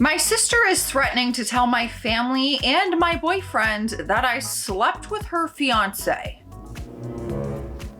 My sister is threatening to tell my family and my boyfriend that I slept with her fiance.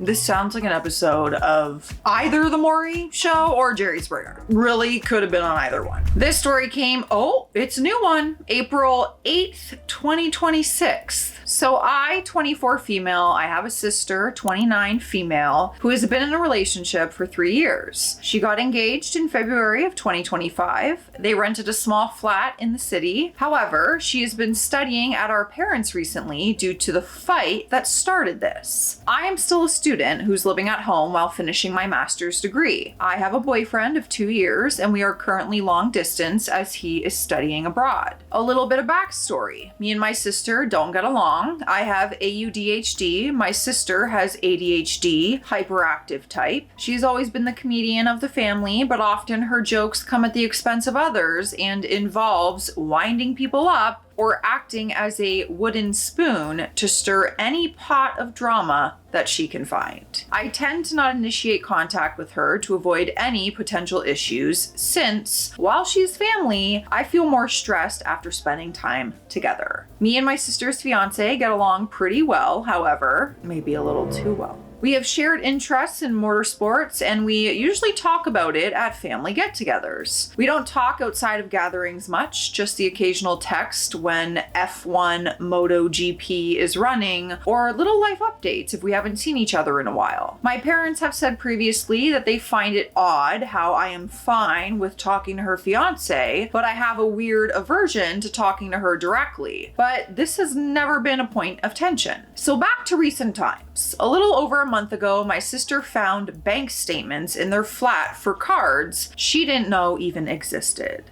This sounds like an episode of either The Maury Show or Jerry Springer. Really could have been on either one. This story came, it's a new one, April 8th, 2026. So I, 24 female, I have a sister, 29 female, who has been in a relationship for 3 years. She got engaged in February of 2025. They rented a small flat in the city. However, she has been studying at our parents' recently due to the fight that started this. I am still a student who's living at home while finishing my master's degree. I have a boyfriend of 2 years and we are currently long distance as he is studying abroad. A little bit of backstory. Me and my sister don't get along. I have ADHD. My sister has ADHD, hyperactive type. She's always been the comedian of the family, but often her jokes come at the expense of others and involves winding people up or acting as a wooden spoon to stir any pot of drama that she can find. I tend to not initiate contact with her to avoid any potential issues since, while she's family, I feel more stressed after spending time together. Me and my sister's fiance get along pretty well, however, maybe a little too well. We have shared interests in motorsports and we usually talk about it at family get-togethers. We don't talk outside of gatherings much, just the occasional text when F1 MotoGP is running or little life updates if we haven't seen each other in a while. My parents have said previously that they find it odd how I am fine with talking to her fiance, but I have a weird aversion to talking to her directly. But this has never been a point of tension. So back to recent times. A little over a month ago, my sister found bank statements in their flat for cards she didn't know even existed.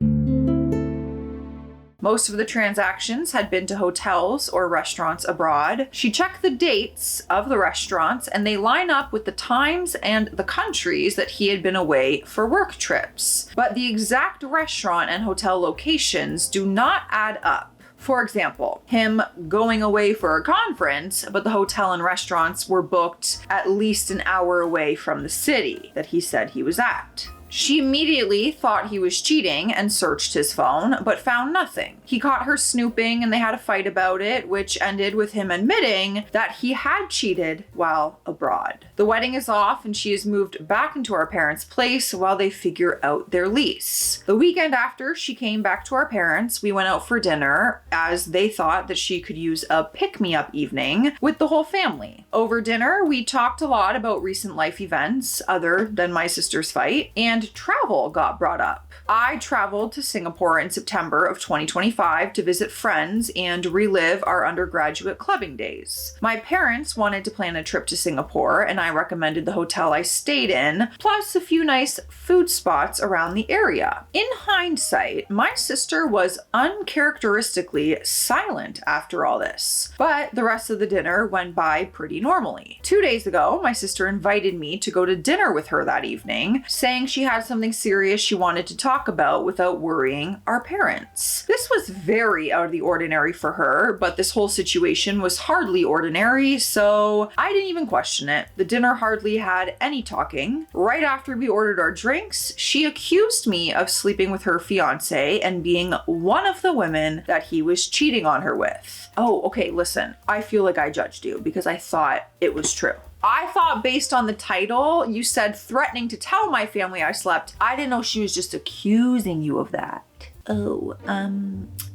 Most of the transactions had been to hotels or restaurants abroad. She checked the dates of the restaurants and they line up with the times and the countries that he had been away for work trips. But the exact restaurant and hotel locations do not add up. For example, him going away for a conference, but the hotel and restaurants were booked at least an hour away from the city that he said he was at. She immediately thought he was cheating and searched his phone, but found nothing. He caught her snooping and they had a fight about it, which ended with him admitting that he had cheated while abroad. The wedding is off and she has moved back into our parents' place while they figure out their lease. The weekend after she came back to our parents, we went out for dinner as they thought that she could use a pick-me-up evening with the whole family. Over dinner, we talked a lot about recent life events other than my sister's fight, and travel got brought up. I traveled to Singapore in September of 2025 to visit friends and relive our undergraduate clubbing days. My parents wanted to plan a trip to Singapore and I recommended the hotel I stayed in, plus a few nice food spots around the area. In hindsight, my sister was uncharacteristically silent after all this, but the rest of the dinner went by pretty normally. 2 days ago, my sister invited me to go to dinner with her that evening, saying she had something serious she wanted to talk about without worrying our parents. This was very out of the ordinary for her, but this whole situation was hardly ordinary, so I didn't even question it. The dinner hardly had any talking. Right after we ordered our drinks, she accused me of sleeping with her fiance and being one of the women that he was cheating on her with. Oh, okay, listen, I feel like I judged you because I thought it was true. I thought based on the title, you said threatening to tell my family I slept. I didn't know she was just accusing you of that.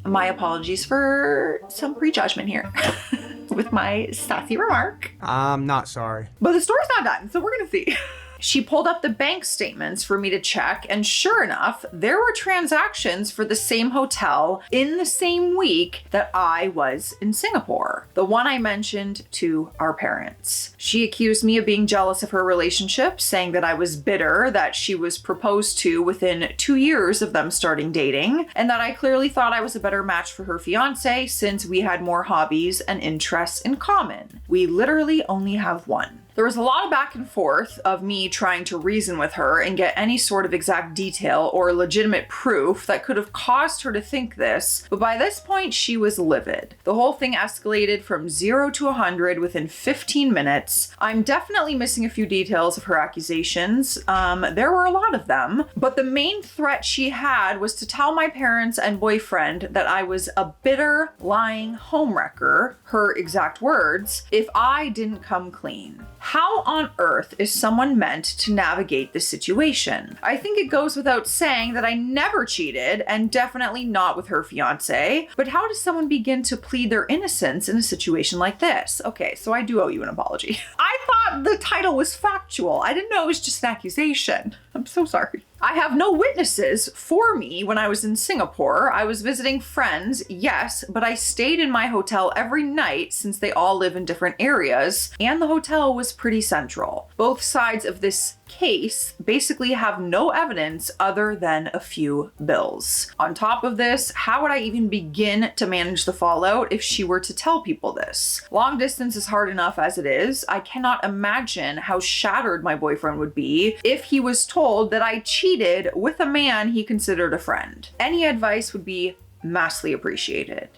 My apologies for some prejudgment here with my sassy remark. I'm not sorry. But the story's not done, so we're gonna see. She pulled up the bank statements for me to check, and sure enough, there were transactions for the same hotel in the same week that I was in Singapore, the one I mentioned to our parents. She accused me of being jealous of her relationship, saying that I was bitter that she was proposed to within 2 years of them starting dating, and that I clearly thought I was a better match for her fiance since we had more hobbies and interests in common. We literally only have one. There was a lot of back and forth of me trying to reason with her and get any sort of exact detail or legitimate proof that could have caused her to think this, but by this point she was livid. The whole thing escalated from 0 to 100 within 15 minutes. I'm definitely missing a few details of her accusations. There were a lot of them, but the main threat she had was to tell my parents and boyfriend that I was a bitter, lying homewrecker, her exact words, if I didn't come clean. How on earth is someone meant to navigate this situation? I think it goes without saying that I never cheated, and definitely not with her fiance, but how does someone begin to plead their innocence in a situation like this? Okay, so I do owe you an apology. I thought the title was factual. I didn't know it was just an accusation. I'm so sorry. I have no witnesses for me when I was in Singapore. I was visiting friends, yes, but I stayed in my hotel every night since they all live in different areas, and the hotel was pretty central. Both sides of this case basically have no evidence other than a few bills. On top of this, how would I even begin to manage the fallout if she were to tell people this? Long distance is hard enough as it is. I cannot imagine how shattered my boyfriend would be if he was told that I cheated with a man he considered a friend. Any advice would be massively appreciated.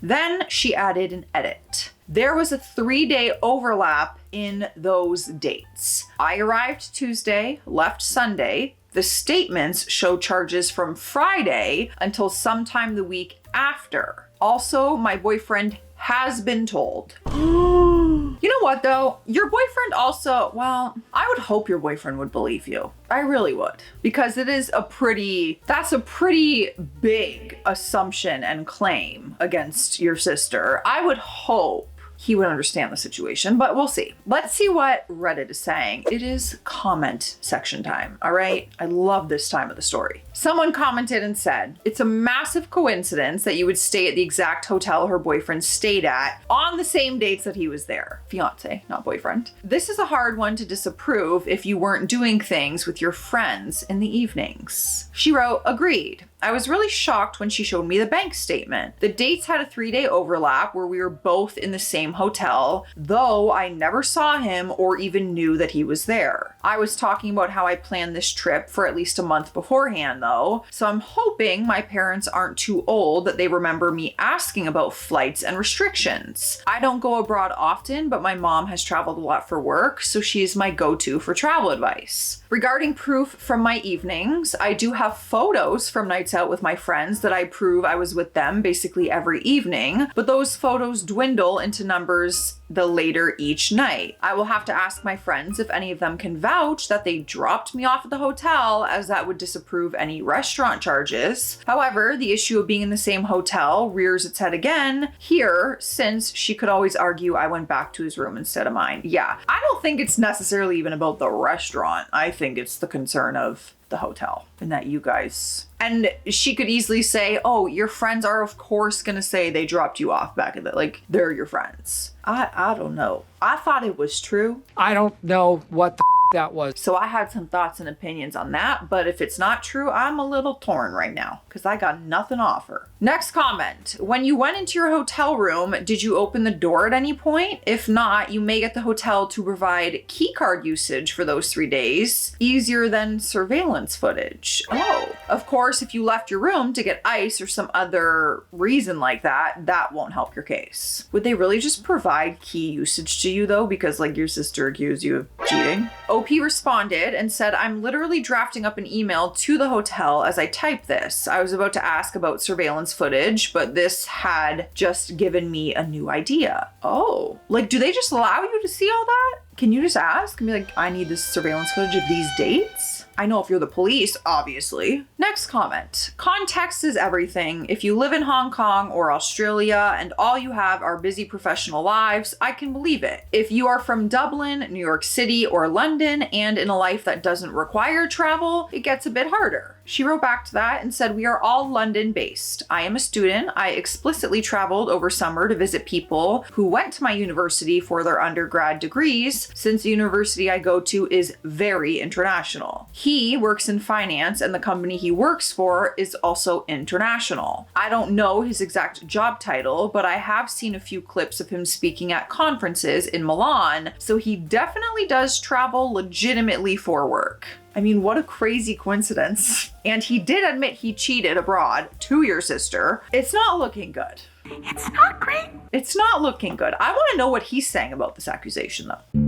Then she added an edit. There was a 3-day overlap in those dates. I arrived Tuesday, left Sunday. The statements show charges from Friday until sometime the week after. Also, my boyfriend has been told. You know what though? Your boyfriend also, well, I would hope your boyfriend would believe you. I really would. Because that's a pretty big assumption and claim against your sister. I would hope he would understand the situation, but we'll see. Let's see what Reddit is saying. It is comment section time, all right? I love this time of the story. Someone commented and said, it's a massive coincidence that you would stay at the exact hotel her boyfriend stayed at on the same dates that he was there. Fiance, not boyfriend. This is a hard one to disapprove if you weren't doing things with your friends in the evenings. She wrote, agreed. I was really shocked when she showed me the bank statement. The dates had a 3-day overlap where we were both in the same hotel, though I never saw him or even knew that he was there. I was talking about how I planned this trip for at least a month beforehand though, so I'm hoping my parents aren't too old that they remember me asking about flights and restrictions. I don't go abroad often, but my mom has traveled a lot for work, so she's my go-to for travel advice. Regarding proof from my evenings, I do have photos from nights out with my friends that I prove I was with them basically every evening, but those photos dwindle into numbers the later each night. I will have to ask my friends if any of them can vouch that they dropped me off at the hotel, as that would disapprove any restaurant charges. However, the issue of being in the same hotel rears its head again here, since she could always argue I went back to his room instead of mine. Yeah, I don't think it's necessarily even about the restaurant. I think it's the concern of the hotel and that you guys, and she could easily say, oh, your friends are of course gonna say they dropped you off back at the, like, they're your friends. I don't know. I thought it was true. I don't know what the that was. So I had some thoughts and opinions on that, but if it's not true, I'm a little torn right now because I got nothing to offer. Next comment. When you went into your hotel room, did you open the door at any point? If not, you may get the hotel to provide key card usage for those 3 days. Easier than surveillance footage. Oh, of course, if you left your room to get ice or some other reason like that, that won't help your case. Would they really just provide key usage to you though? Because like your sister accused you of cheating? OP responded and said, I'm literally drafting up an email to the hotel as I type this. I was about to ask about surveillance footage, but this had just given me a new idea. Oh, like, do they just allow you to see all that? Can you just ask and be like, I need this surveillance footage of these dates? I know if you're the police, obviously. Next comment. Context is everything. If you live in Hong Kong or Australia and all you have are busy professional lives, I can believe it. If you are from Dublin, New York City, or London and in a life that doesn't require travel, it gets a bit harder. She wrote back to that and said, we are all London based. I am a student. I explicitly traveled over summer to visit people who went to my university for their undergrad degrees, since the university I go to is very international. He works in finance and the company he works for is also international. I don't know his exact job title, but I have seen a few clips of him speaking at conferences in Milan, so he definitely does travel legitimately for work. I mean, what a crazy coincidence. And he did admit he cheated abroad to your sister. It's not looking good. It's not great. It's not looking good. I want to know what he's saying about this accusation, though.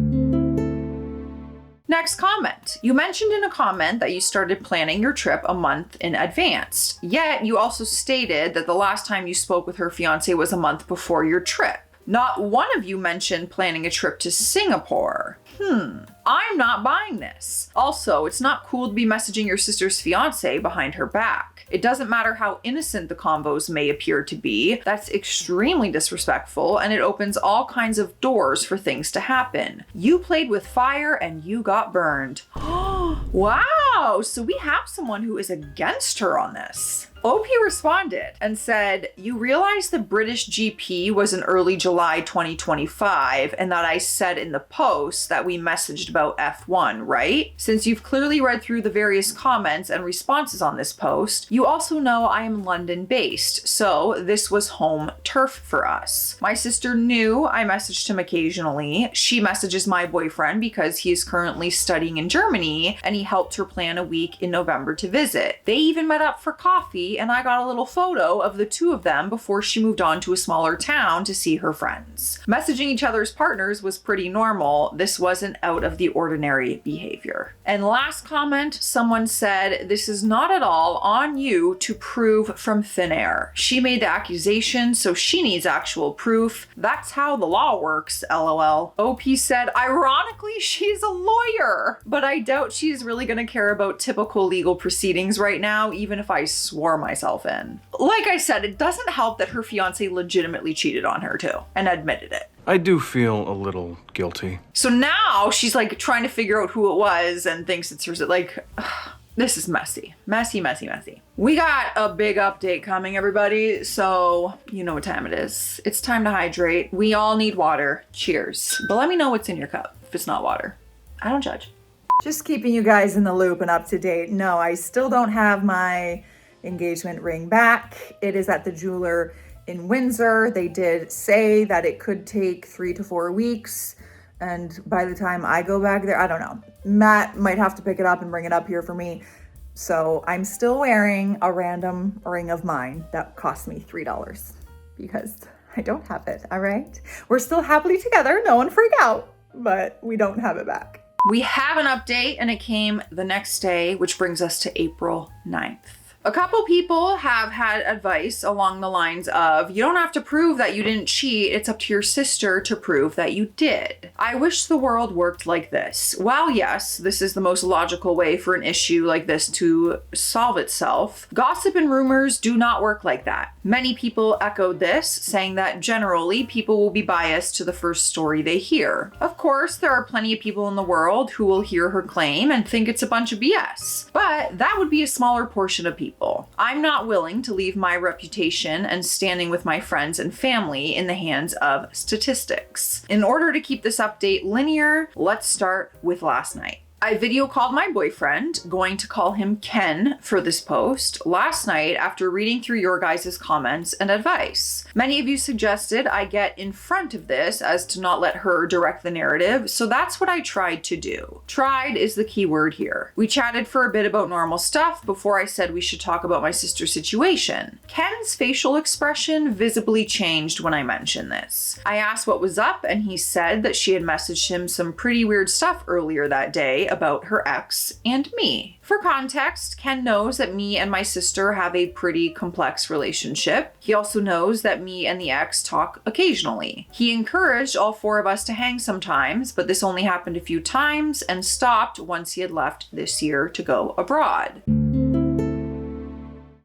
Next comment. You mentioned in a comment that you started planning your trip a month in advance. Yet you also stated that the last time you spoke with her fiance was a month before your trip. Not one of you mentioned planning a trip to Singapore. I'm not buying this. Also, it's not cool to be messaging your sister's fiance behind her back. It doesn't matter how innocent the convos may appear to be. That's extremely disrespectful, and it opens all kinds of doors for things to happen. You played with fire and you got burned. Wow, so we have someone who is against her on this. OP responded and said, you realize the British GP was in early July 2025 and that I said in the post that we messaged about F1, right? Since you've clearly read through the various comments and responses on this post, you also know I am London based, so this was home turf for us. My sister knew I messaged him occasionally. She messages my boyfriend because he is currently studying in Germany and he helped her plan a week in November to visit. They even met up for coffee and I got a little photo of the two of them before she moved on to a smaller town to see her friends. Messaging each other's partners was pretty normal. This wasn't out of the ordinary behavior. And last comment, someone said, this is not at all on you to prove from thin air. She made the accusation, so she needs actual proof. That's how the law works, LOL. OP said, ironically, she's a lawyer, but I doubt she's really gonna care about typical legal proceedings right now, even if I swore myself in. Like I said, it doesn't help that her fiance legitimately cheated on her too and admitted it. I do feel a little guilty. So now she's like trying to figure out who it was and thinks it's her. Like, this is messy. Messy, messy, messy. We got a big update coming, everybody. So you know what time it is. It's time to hydrate. We all need water. Cheers. But let me know what's in your cup if it's not water. I don't judge. Just keeping you guys in the loop and up to date. No, I still don't have my engagement ring back. It is at the jeweler in Windsor. They did say that it could take 3 to 4 weeks. And by the time I go back there, I don't know. Matt might have to pick it up and bring it up here for me. So I'm still wearing a random ring of mine that cost me $3 because I don't have it, all right? We're still happily together, no one freak out, but we don't have it back. We have an update and it came the next day, which brings us to April 9th. A couple people have had advice along the lines of, you don't have to prove that you didn't cheat, it's up to your sister to prove that you did. I wish the world worked like this. While yes, this is the most logical way for an issue like this to solve itself, gossip and rumors do not work like that. Many people echoed this, saying that generally people will be biased to the first story they hear. Of course, there are plenty of people in the world who will hear her claim and think it's a bunch of BS, but that would be a smaller portion of people. I'm not willing to leave my reputation and standing with my friends and family in the hands of statistics. In order to keep this update linear, let's start with last night. I video called my boyfriend, going to call him Ken for this post, last night after reading through your guys' comments and advice. Many of you suggested I get in front of this as to not let her direct the narrative, so that's what I tried to do. Tried is the key word here. We chatted for a bit about normal stuff before I said we should talk about my sister's situation. Ken's facial expression visibly changed when I mentioned this. I asked what was up and he said that she had messaged him some pretty weird stuff earlier that day about her ex and me. For context, Ken knows that me and my sister have a pretty complex relationship. He also knows that me and the ex talk occasionally. He encouraged all 4 of us to hang sometimes, but this only happened a few times and stopped once he had left this year to go abroad.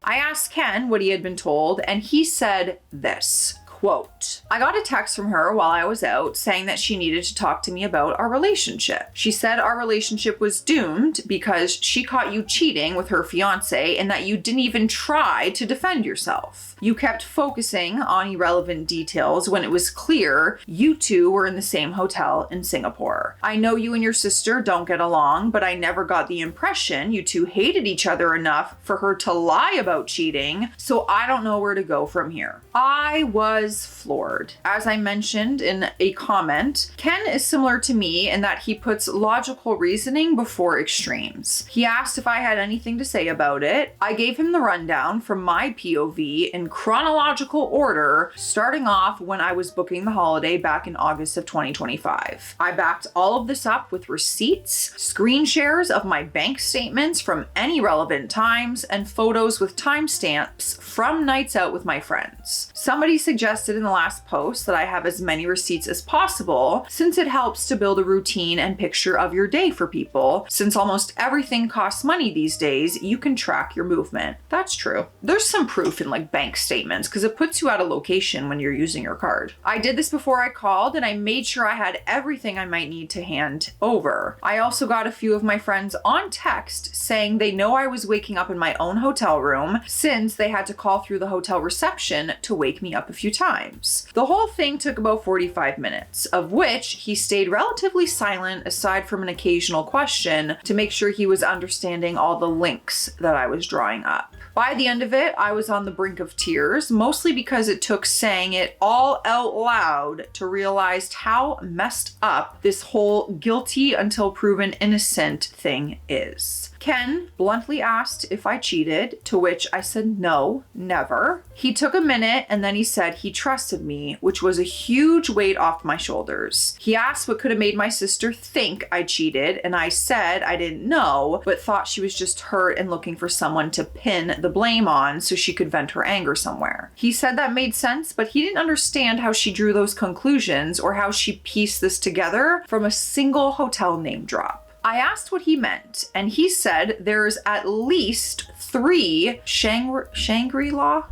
I asked Ken what he had been told, and he said this, Quote, I got a text from her while I was out saying that she needed to talk to me about our relationship. She said our relationship was doomed because she caught you cheating with her fiance and that you didn't even try to defend yourself. You kept focusing on irrelevant details when it was clear you two were in the same hotel in Singapore. I know you and your sister don't get along, but I never got the impression you two hated each other enough for her to lie about cheating, so I don't know where to go from here. I was floored. As I mentioned in a comment, Ken is similar to me in that he puts logical reasoning before extremes. He asked if I had anything to say about it. I gave him the rundown from my POV in chronological order, starting off when I was booking the holiday back in August of 2025. I backed all of this up with receipts, screen shares of my bank statements from any relevant times, and photos with timestamps from nights out with my friends. Somebody suggested in the last post that I have as many receipts as possible since it helps to build a routine and picture of your day for people. Since almost everything costs money these days, you can track your movement. That's true. There's some proof in like bank statements because it puts you at a location when you're using your card. I did this before I called and I made sure I had everything I might need to hand over. I also got a few of my friends on text saying they know I was waking up in my own hotel room since they had to call through the hotel reception to wake me up a few times. The whole thing took about 45 minutes, of which he stayed relatively silent aside from an occasional question to make sure he was understanding all the links that I was drawing up. By the end of it, I was on the brink of tears, mostly because it took saying it all out loud to realize how messed up this whole guilty until proven innocent thing is. Ken bluntly asked if I cheated, to which I said no, never. He took a minute and then he said he trusted me, which was a huge weight off my shoulders. He asked what could have made my sister think I cheated, and I said I didn't know, but thought she was just hurt and looking for someone to pin the blame on so she could vent her anger somewhere. He said that made sense, but he didn't understand how she drew those conclusions or how she pieced this together from a single hotel name drop. I asked what he meant, and he said there's at least 3 Shangri-La?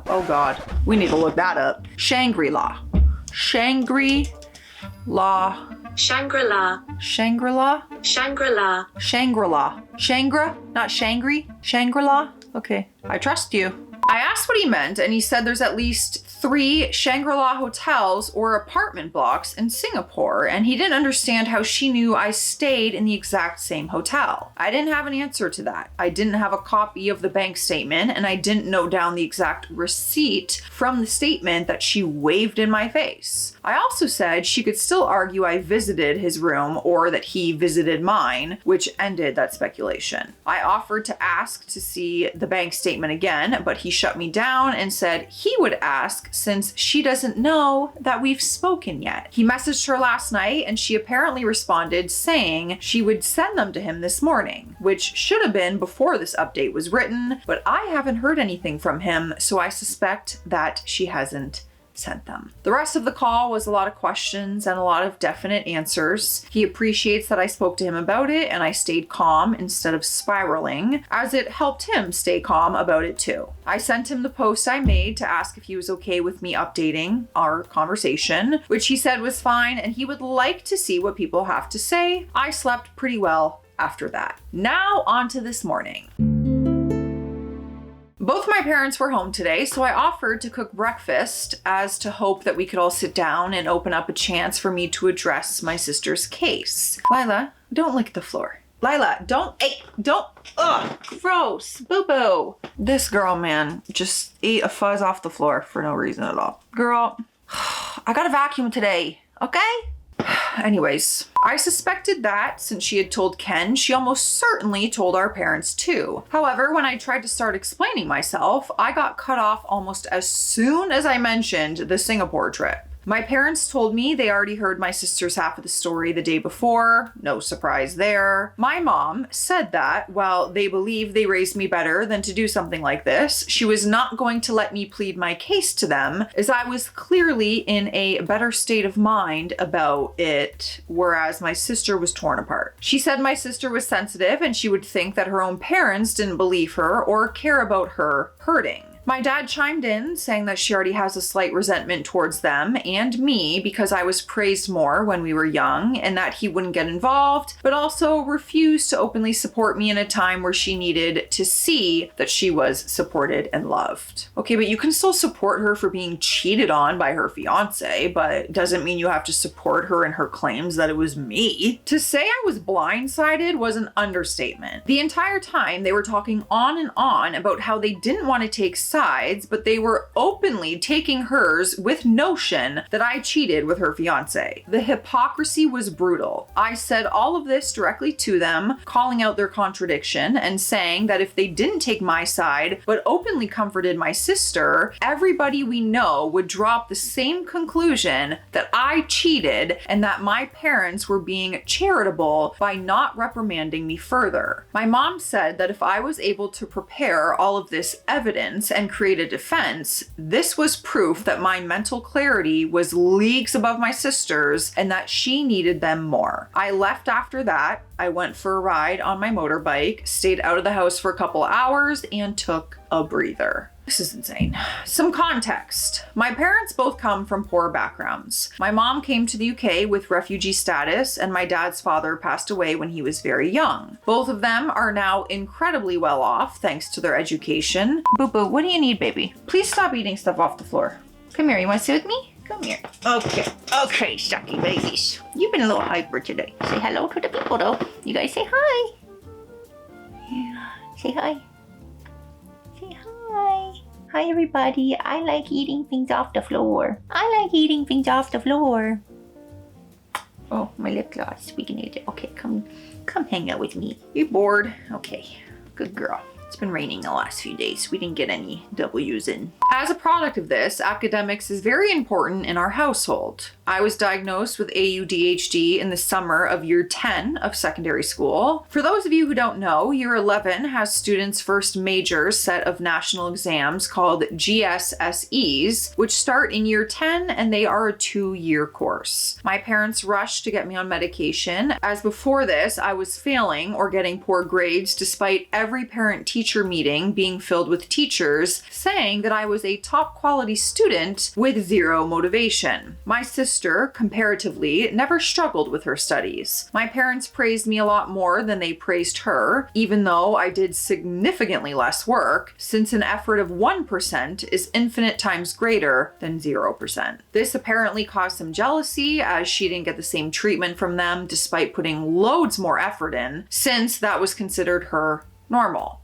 Oh God, we need to look that up. Shangri-La. Shangri-La. Shangri-La. Shangri-La? Shangri-La. Shangri-La. Shangra? Not Shangri? Shangri-La? Okay, I trust you. I asked what he meant, and he said there's at least 3 Shangri-La hotels or apartment blocks in Singapore, and he didn't understand how she knew I stayed in the exact same hotel. I didn't have an answer to that. I didn't have a copy of the bank statement, and I didn't note down the exact receipt from the statement that she waved in my face. I also said she could still argue I visited his room or that he visited mine, which ended that speculation. I offered to ask to see the bank statement again, but he shut me down and said he would ask since she doesn't know that we've spoken yet. He messaged her last night and she apparently responded saying she would send them to him this morning, which should have been before this update was written, but I haven't heard anything from him, so I suspect that she hasn't sent them. The rest of the call was a lot of questions and a lot of definite answers. He appreciates that I spoke to him about it and I stayed calm instead of spiraling, as it helped him stay calm about it too. I sent him the post I made to ask if he was okay with me updating our conversation, which he said was fine and he would like to see what people have to say. I slept pretty well after that. Now on to this morning. Both my parents were home today, so I offered to cook breakfast as to hope that we could all sit down and open up a chance for me to address my sister's case. Lila, don't lick the floor. Lila, don't, ugh, gross, boo-boo. This girl, man, just ate a fuzz off the floor for no reason at all. Girl, I got a vacuum today, okay? Anyways, I suspected that since she had told Ken, she almost certainly told our parents too. However, when I tried to start explaining myself, I got cut off almost as soon as I mentioned the Singapore trip. My parents told me they already heard my sister's half of the story the day before. No surprise there. My mom said that while they believe they raised me better than to do something like this, she was not going to let me plead my case to them, as I was clearly in a better state of mind about it, whereas my sister was torn apart. She said my sister was sensitive and she would think that her own parents didn't believe her or care about her hurting. My dad chimed in saying that she already has a slight resentment towards them and me because I was praised more when we were young and that he wouldn't get involved, but also refused to openly support me in a time where she needed to see that she was supported and loved. Okay, but you can still support her for being cheated on by her fiance, but doesn't mean you have to support her in her claims that it was me. To say I was blindsided was an understatement. The entire time they were talking on and on about how they didn't want to take sides, but they were openly taking hers with notion that I cheated with her fiance. The hypocrisy was brutal. I said all of this directly to them, calling out their contradiction and saying that if they didn't take my side, but openly comforted my sister, everybody we know would drop the same conclusion that I cheated and that my parents were being charitable by not reprimanding me further. My mom said that if I was able to prepare all of this evidence and create a defense, this was proof that my mental clarity was leagues above my sister's and that she needed them more. I left after that. I went for a ride on my motorbike, stayed out of the house for a couple hours, and took a breather. This is insane. Some context. My parents both come from poor backgrounds. My mom came to the UK with refugee status, and my dad's father passed away when he was very young. Both of them are now incredibly well off thanks to their education. Boo boo, what do you need, baby? Please stop eating stuff off the floor. Come here, you want to sit with me? Come here. Okay, sucky babies. You've been a little hyper today. Say hello to the people though. You guys say hi. Yeah. Say hi. Say hi. Hi everybody. I like eating things off the floor. Oh, my lip gloss. We can eat it. Okay, come hang out with me. You bored? Okay. Good girl. It's been raining the last few days. We didn't get any W's in. As a product of this, academics is very important in our household. I was diagnosed with AUDHD in the summer of year 10 of secondary school. For those of you who don't know, year 11 has students' first major set of national exams called GSSEs, which start in year 10 and they are a 2-year course. My parents rushed to get me on medication, as before this I was failing or getting poor grades despite every parent-teacher meeting being filled with teachers saying that I was a top quality student with zero motivation. My sister, comparatively, never struggled with her studies. My parents praised me a lot more than they praised her, even though I did significantly less work, since an effort of 1% is infinite times greater than 0%. This apparently caused some jealousy, as she didn't get the same treatment from them despite putting loads more effort in, since that was considered her normal.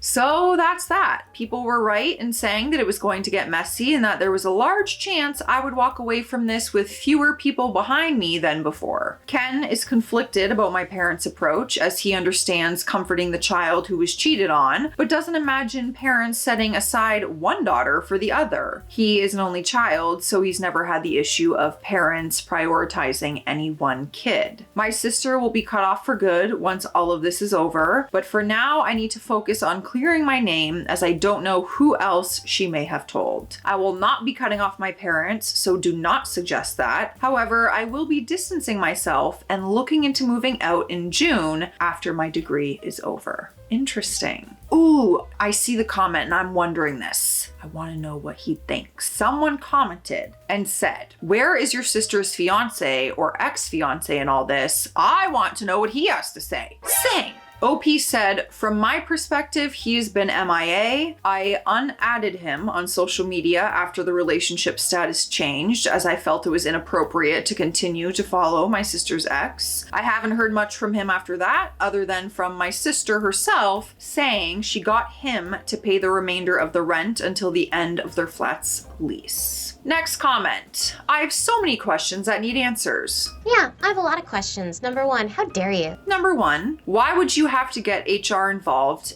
So that's that. People were right in saying that it was going to get messy and that there was a large chance I would walk away from this with fewer people behind me than before. Ken is conflicted about my parents' approach, as he understands comforting the child who was cheated on, but doesn't imagine parents setting aside one daughter for the other. He is an only child, so he's never had the issue of parents prioritizing any one kid. My sister will be cut off for good once all of this is over, but for now I need to focus on clearing my name, as I don't know who else she may have told. I will not be cutting off my parents, so do not suggest that. However, I will be distancing myself and looking into moving out in June after my degree is over. Interesting. Ooh, I see the comment and I'm wondering this. I want to know what he thinks. Someone commented and said, "Where is your sister's fiance or ex-fiance in all this? I want to know what he has to say." Same. OP said, "From my perspective, he has been MIA. I unadded him on social media after the relationship status changed, as I felt it was inappropriate to continue to follow my sister's ex. I haven't heard much from him after that, other than from my sister herself saying she got him to pay the remainder of the rent until the end of their flat's lease." Next comment. "I have so many questions that need answers." Yeah, I have a lot of questions. Number one, how dare you? Number one, why would you have to get HR involved?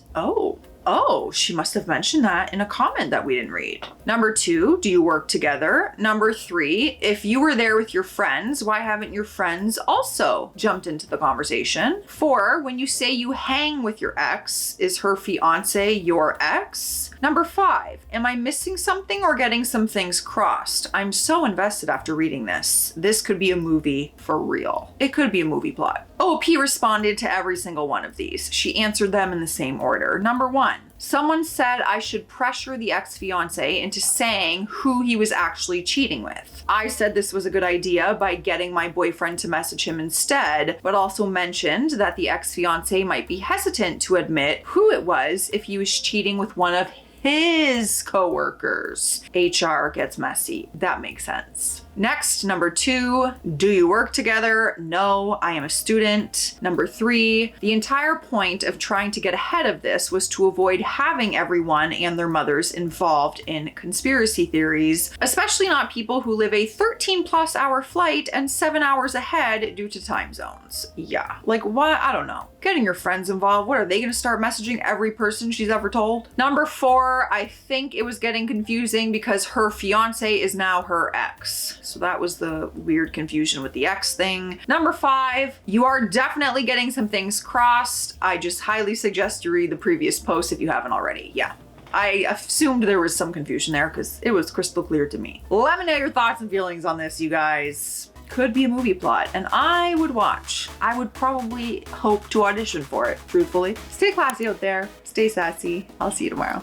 Oh, she must have mentioned that in a comment that we didn't read. Number two, do you work together? Number three, if you were there with your friends, why haven't your friends also jumped into the conversation? Four, when you say you hang with your ex, is her fiance your ex? Number five, am I missing something or getting some things crossed? I'm so invested after reading this. This could be a movie for real. It could be a movie plot. OP responded to every single one of these. She answered them in the same order. Number one, Someone said I should pressure the ex-fiance into saying who he was actually cheating with. I said this was a good idea by getting my boyfriend to message him instead, but also mentioned that the ex-fiance might be hesitant to admit who it was if he was cheating with one of his coworkers. HR gets messy. That makes sense. Next, number 2, do you work together? No, I am a student. Number 3, the entire point of trying to get ahead of this was to avoid having everyone and their mothers involved in conspiracy theories, especially not people who live a 13+ hour flight and 7 hours ahead due to time zones. Yeah, like what? I don't know. Getting your friends involved, what are they gonna start messaging every person she's ever told? Number 4, I think it was getting confusing because her fiance is now her ex. So that was the weird confusion with the ex thing. Number 5, you are definitely getting some things crossed. I just highly suggest you read the previous post if you haven't already. Yeah. I assumed there was some confusion there because it was crystal clear to me. Let me know your thoughts and feelings on this, you guys. Could be a movie plot, and I would watch. I would probably hope to audition for it, truthfully. Stay classy out there. Stay sassy. I'll see you tomorrow.